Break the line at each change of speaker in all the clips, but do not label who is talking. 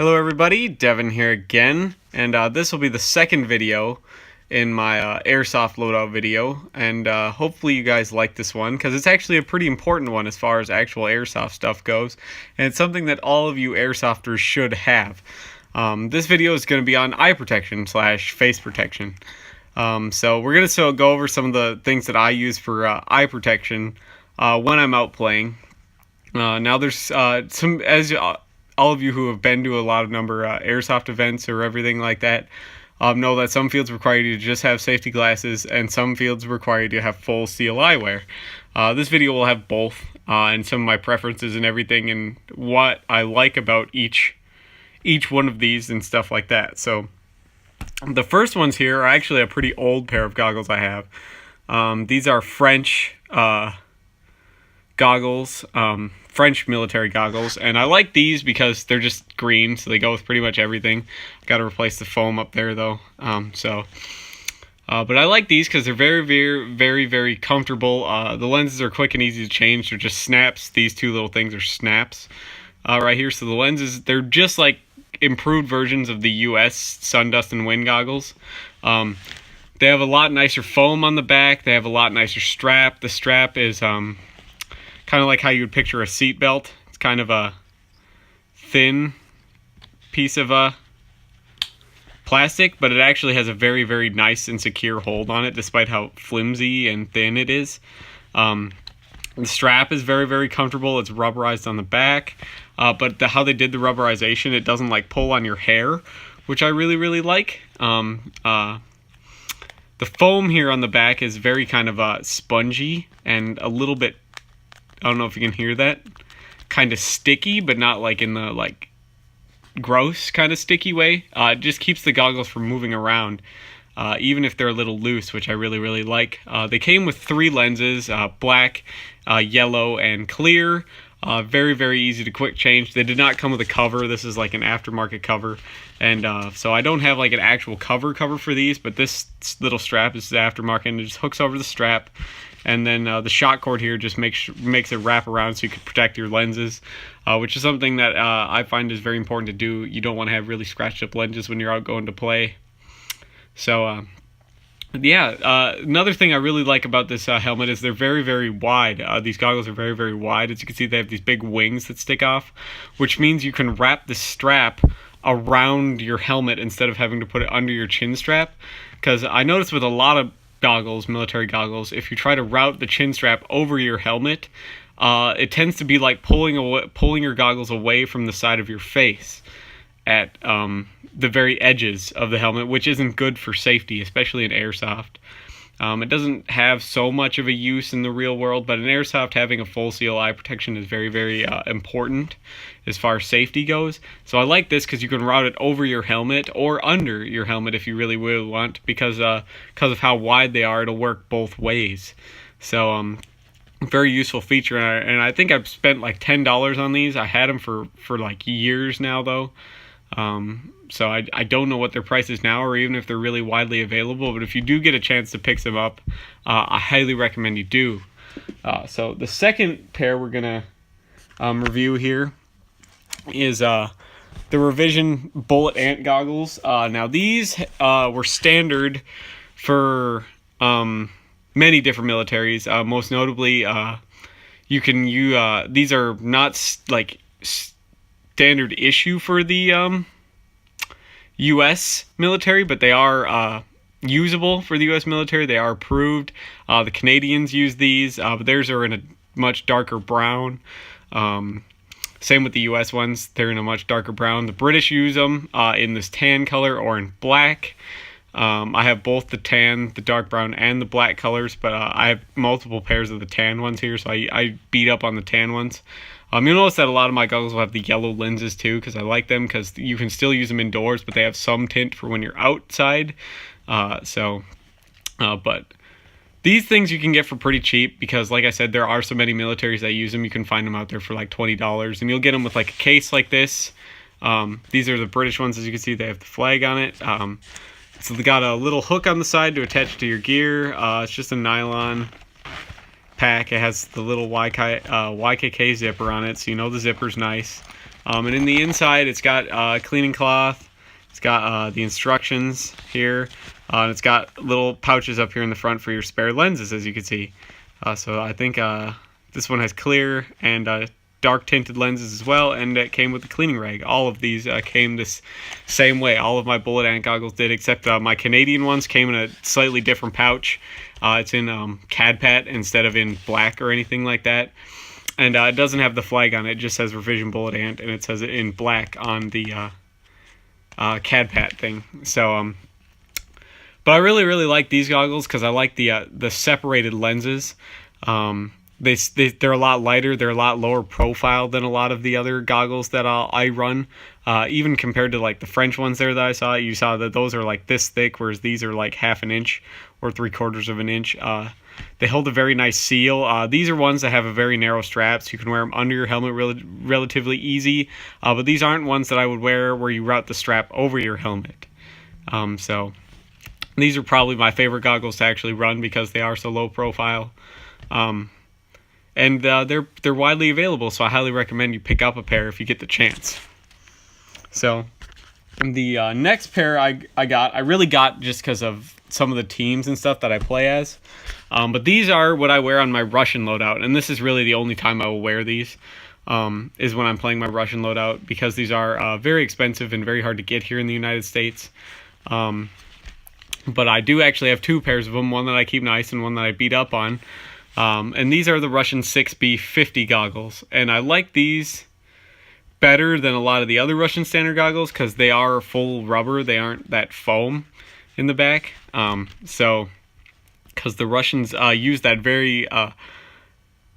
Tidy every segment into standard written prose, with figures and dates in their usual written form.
Hello everybody, Devin here again, and this will be the second video in my Airsoft loadout video, and hopefully you guys like this one, because it's actually a pretty important one as far as actual Airsoft stuff goes, and it's something that all of you Airsofters should have. This video is going to be on eye protection / face protection. So we're going to go over some of the things that I use for eye protection when I'm out playing. Now there's some, as all of you who have been to a lot of Airsoft events or everything like that know that some fields require you to just have safety glasses and some fields require you to have full steel eyewear. This video will have both and some of my preferences and everything and what I like about each one of these and stuff like that. So the first ones here are actually a pretty old pair of goggles I have. These are French goggles, French military goggles, and I like these because they're just green, so they go with pretty much everything. Got to replace the foam up there though. But I like these because they're very comfortable. The lenses are quick and easy to change. They're just snaps. These two little things are snaps right here. So the lenses, they're just like improved versions of the US sun, dust, and wind goggles. They have a lot nicer foam on the back. They have a lot nicer strap. The strap is kind of like how you would picture a seat belt. It's kind of a thin piece of plastic, but it actually has a very nice and secure hold on it, despite how flimsy and thin it is. The strap is very comfortable. It's rubberized on the back, but how they did the rubberization, it doesn't like pull on your hair, which I really like. The foam here on the back is very kind of spongy and a little bit, I don't know if you can hear that, kind of sticky, but not like in the like gross kind of sticky way. It just keeps the goggles from moving around, even if they're a little loose, which I really like. They came with 3 lenses, black, yellow, and clear. Very easy to quick change. They did not come with a cover. This is like an aftermarket cover, and so I don't have like an actual cover for these, but this little strap is aftermarket and it just hooks over the strap. And then the shock cord here just makes it wrap around so you can protect your lenses, which is something that I find is very important to do. You don't want to have really scratched up lenses when you're out going to play. So another thing I really like about this helmet is they're very wide. These goggles are very wide. As you can see, they have these big wings that stick off, which means you can wrap the strap around your helmet instead of having to put it under your chin strap. Because I noticed with a lot of goggles, military goggles, if you try to route the chin strap over your helmet, it tends to be like pulling your goggles away from the side of your face at the very edges of the helmet, which isn't good for safety, especially in Airsoft. It doesn't have so much of a use in the real world, but in Airsoft, having a full seal eye protection is very important as far as safety goes. So I like this because you can route it over your helmet or under your helmet if you really want, because of how wide they are. It'll work both ways. So very useful feature, and I think I've spent like $10 on these. I had them for like years now though. So I don't know what their price is now or even if they're really widely available, but if you do get a chance to pick them up, I highly recommend you do. So the second pair we're going to review here is the Revision Bullet Ant goggles. Now these were standard for many different militaries, most notably these are not like standard issue for the U.S. military, but they are usable for the U.S. military. They are approved. The Canadians use these, but theirs are in a much darker brown. Same with the U.S. ones. They're in a much darker brown. The British use them in this tan color or in black. I have both the tan, the dark brown, and the black colors, but I have multiple pairs of the tan ones here, so I beat up on the tan ones. You'll notice that a lot of my goggles will have the yellow lenses too, because I like them, because you can still use them indoors, but they have some tint for when you're outside. But these things you can get for pretty cheap, because like I said, there are so many militaries that use them. You can find them out there for like $20, and you'll get them with like a case like this. These are the British ones. As you can see, they have the flag on it. So they got a little hook on the side to attach to your gear. It's just a nylon pack. It has the little YKK zipper on it, so you know the zipper's nice. And in the inside, it's got cleaning cloth. It's got the instructions here. And it's got little pouches up here in the front for your spare lenses, as you can see. So I think this one has clear and dark tinted lenses as well, and it came with the cleaning rag. All of these came this same way. All of my bullet ant goggles did, except my Canadian ones came in a slightly different pouch. It's in CAD-PAT instead of in black or anything like that. And it doesn't have the flag on it. It just says Revision Bullet Ant, and it says it in black on the CAD-PAT thing. So, but I really, really like these goggles because I like the separated lenses. They're a lot lighter. They're a lot lower profile than a lot of the other goggles that I run. Even compared to like the French ones there that I saw, you saw that those are like this thick, whereas these are like 1/2 inch or 3/4 of an inch. They hold a very nice seal. These are ones that have a very narrow strap, so you can wear them under your helmet relatively easy. But these aren't ones that I would wear where you route the strap over your helmet. So these are probably my favorite goggles to actually run because they are so low profile. And they're widely available, so I highly recommend you pick up a pair if you get the chance. So the next pair I really got just because of some of the teams and stuff that I play as. But these are what I wear on my Russian loadout, and this is really the only time I will wear these, is when I'm playing my Russian loadout, because these are very expensive and very hard to get here in the United States. But I do actually have 2 pairs of them, one that I keep nice and one that I beat up on. And these are the Russian Sickbe 50 goggles, and I like these better than a lot of the other Russian standard goggles because they are full rubber. They aren't that foam in the back. Because the Russians use that very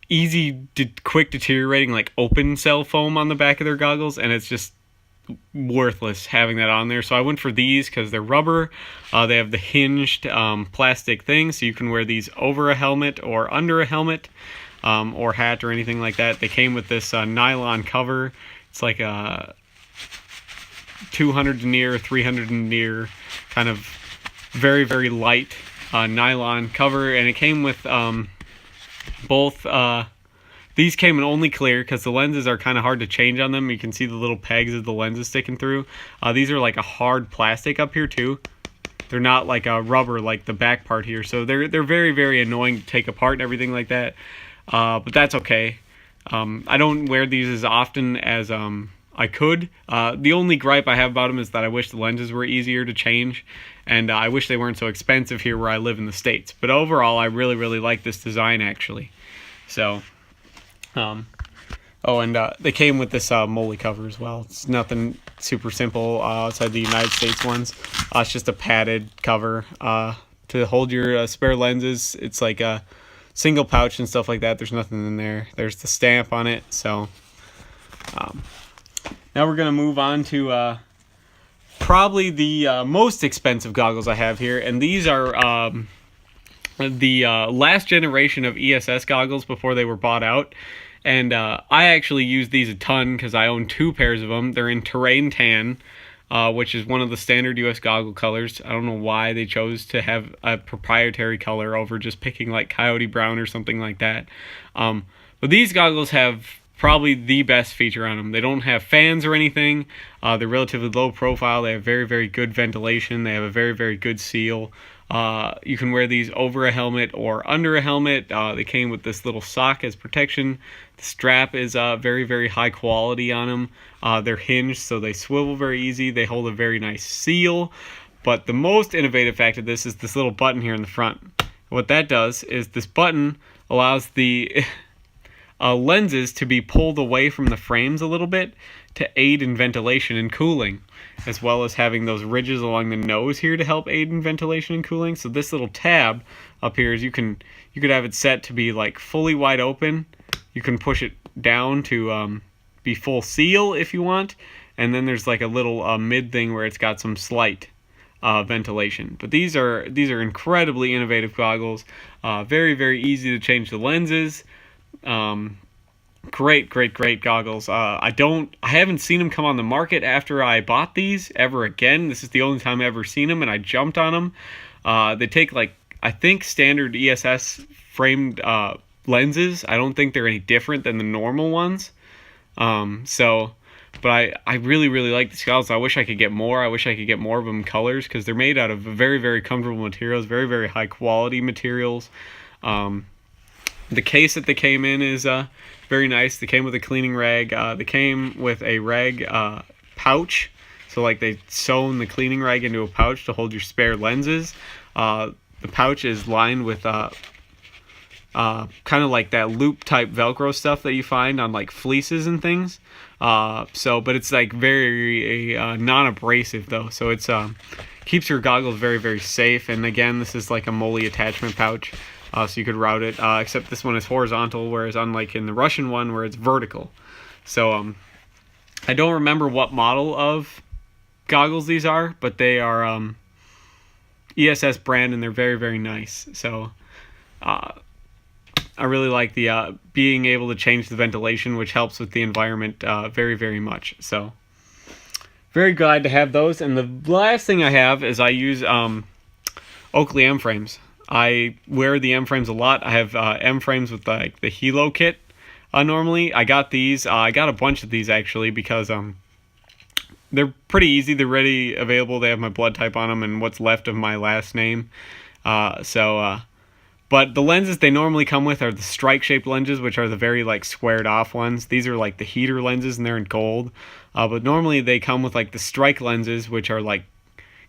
easy, quick deteriorating, like open cell foam on the back of their goggles, and it's just worthless having that on there. So I went for these because they're rubber. They have the hinged plastic thing, so you can wear these over a helmet or under a helmet or hat or anything like that. They came with this nylon cover. It's like a 200 denier, 300 denier, kind of very, very light nylon cover, and it came with both. These came in only clear because the lenses are kind of hard to change on them. You can see the little pegs of the lenses sticking through. These are like a hard plastic up here too. They're not like a rubber like the back part here, so they're very, very annoying to take apart and everything like that. But that's okay. I don't wear these as often as I could. The only gripe I have about them is that I wish the lenses were easier to change, and I wish they weren't so expensive here where I live in the States. But overall, I really, really like this design actually. So, they came with this molly cover as well. It's nothing super simple outside the United States ones. It's just a padded cover to hold your spare lenses. It's like a single pouch and stuff like that. There's nothing in there. There's the stamp on it. So now we're going to move on to probably the most expensive goggles I have here. And these are the last generation of ESS goggles before they were bought out. And I actually use these a ton because I own 2 pairs of them. They're in terrain tan, which is one of the standard US goggle colors. I don't know why they chose to have a proprietary color over just picking like coyote brown or something like that. But these goggles have probably the best feature on them. They don't have fans or anything. They're relatively low profile. They have very, very good ventilation. They have a very, very good seal. You can wear these over a helmet or under a helmet. They came with this little sock as protection. The strap is very, very high quality on them. They're hinged, so they swivel very easy. They hold a very nice seal. But the most innovative fact of this is this little button here in the front. What that does is this button allows the lenses to be pulled away from the frames a little bit to aid in ventilation and cooling, as well as having those ridges along the nose here to help aid in ventilation and cooling. So this little tab up here is you could have it set to be like fully wide open. You can push it down to be full seal if you want, and then there's like a little mid thing where it's got some slight ventilation. But these are incredibly innovative goggles. Very, very easy to change the lenses. Great goggles. I haven't seen them come on the market after I bought these ever again. This is the only time I've ever seen them, and I jumped on them. They take like, I think, standard ESS framed lenses. I don't think they're any different than the normal ones. But I really, really like these goggles. I wish I could get more. I wish I could get more of them colors, because they're made out of very, very comfortable materials, very, very high quality materials. The case that they came in is very nice. They came with a cleaning rag. They came with a rag pouch. So like they sewn the cleaning rag into a pouch to hold your spare lenses. The pouch is lined with kind of like that loop type Velcro stuff that you find on like fleeces and things. But it's like very non-abrasive though. So it's keeps your goggles very, very safe. And again, this is like a MOLLE attachment pouch. So you could route it, except this one is horizontal, whereas unlike in the Russian one where it's vertical. So I don't remember what model of goggles these are, but they are ESS brand, and they're very, very nice. So I really like the being able to change the ventilation, which helps with the environment very, very much. So very glad to have those. And the last thing I have is I use Oakley M Frames. I wear the M Frames a lot. I have M Frames with like the Helo kit. Normally, I got these. I got a bunch of these actually because they're pretty easy. They're ready, available. They have my blood type on them and what's left of my last name. But the lenses they normally come with are the strike-shaped lenses, which are the very like squared-off ones. These are like the heater lenses, and they're in gold. But normally they come with like the strike lenses, which are like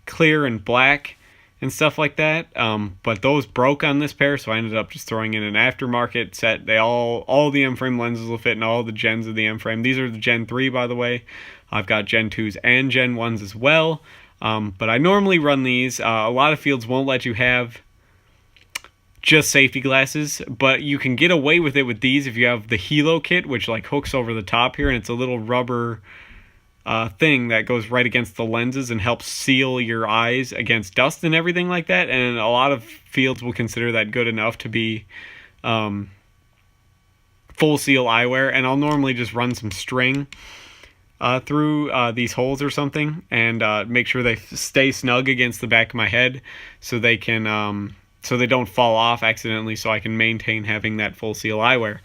clear and black and stuff like that. But those broke on this pair, so I ended up just throwing in an aftermarket set. All the M frame lenses will fit in all the gens of the M frame. These are the Gen 3, by the way. I've got Gen 2s and Gen 1s as well. But I normally run these. A lot of fields won't let you have just safety glasses, but you can get away with it with these if you have the Helo kit, which like hooks over the top here, and it's a little rubber thing that goes right against the lenses and helps seal your eyes against dust and everything like that. And a lot of fields will consider that good enough to be full seal eyewear. And I'll normally just run some string through these holes or something, and make sure they stay snug against the back of my head, so they can so they don't fall off accidentally, so I can maintain having that full seal eyewear,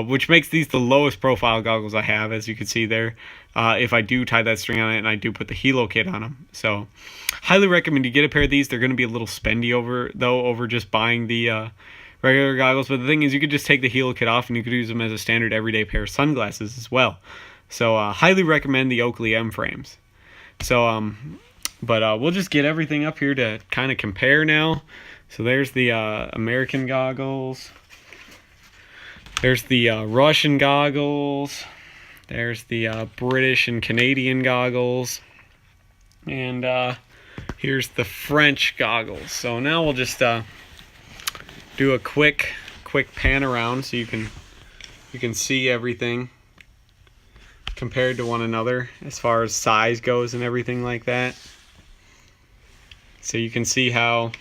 which makes these the lowest profile goggles I have, as you can see there, if I do tie that string on it and I do put the Helo kit on them. So highly recommend you get a pair of these. They're going to be a little spendy over just buying the regular goggles, but the thing is you could just take the Helo kit off and you could use them as a standard everyday pair of sunglasses as well. So highly recommend the Oakley M Frames. So we'll just get everything up here to kind of compare now. So there's the American goggles. There's the Russian goggles. There's the British and Canadian goggles. And here's the French goggles. So now we'll just do a quick pan around so you can see everything compared to one another as far as size goes and everything like that. So you can see how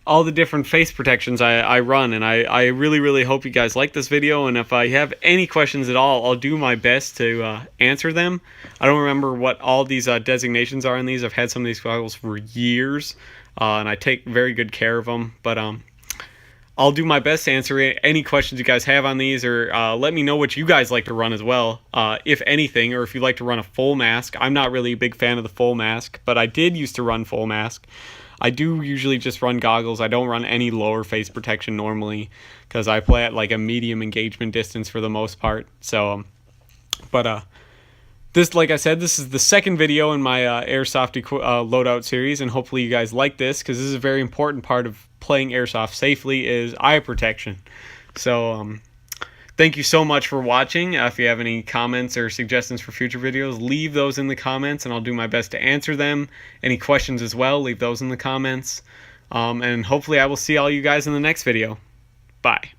all the different face protections I run, and I really, really hope you guys like this video. And if I have any questions at all, I'll do my best to answer them. I don't remember what all these designations are on these. I've had some of these goggles for years, and I take very good care of them. But I'll do my best to answer any questions you guys have on these, or let me know what you guys like to run as well, if anything, or if you like to run a full mask. I'm not really a big fan of the full mask, but I did used to run full mask. I do usually just run goggles. I don't run any lower face protection normally, because I play at like a medium engagement distance for the most part. So, this, like I said, this is the second video in my Airsoft loadout series, and hopefully you guys like this, because this is a very important part of playing Airsoft safely, is eye protection. So, thank you so much for watching. If you have any comments or suggestions for future videos, leave those in the comments, and I'll do my best to answer them. Any questions as well, leave those in the comments. And hopefully I will see all you guys in the next video. Bye.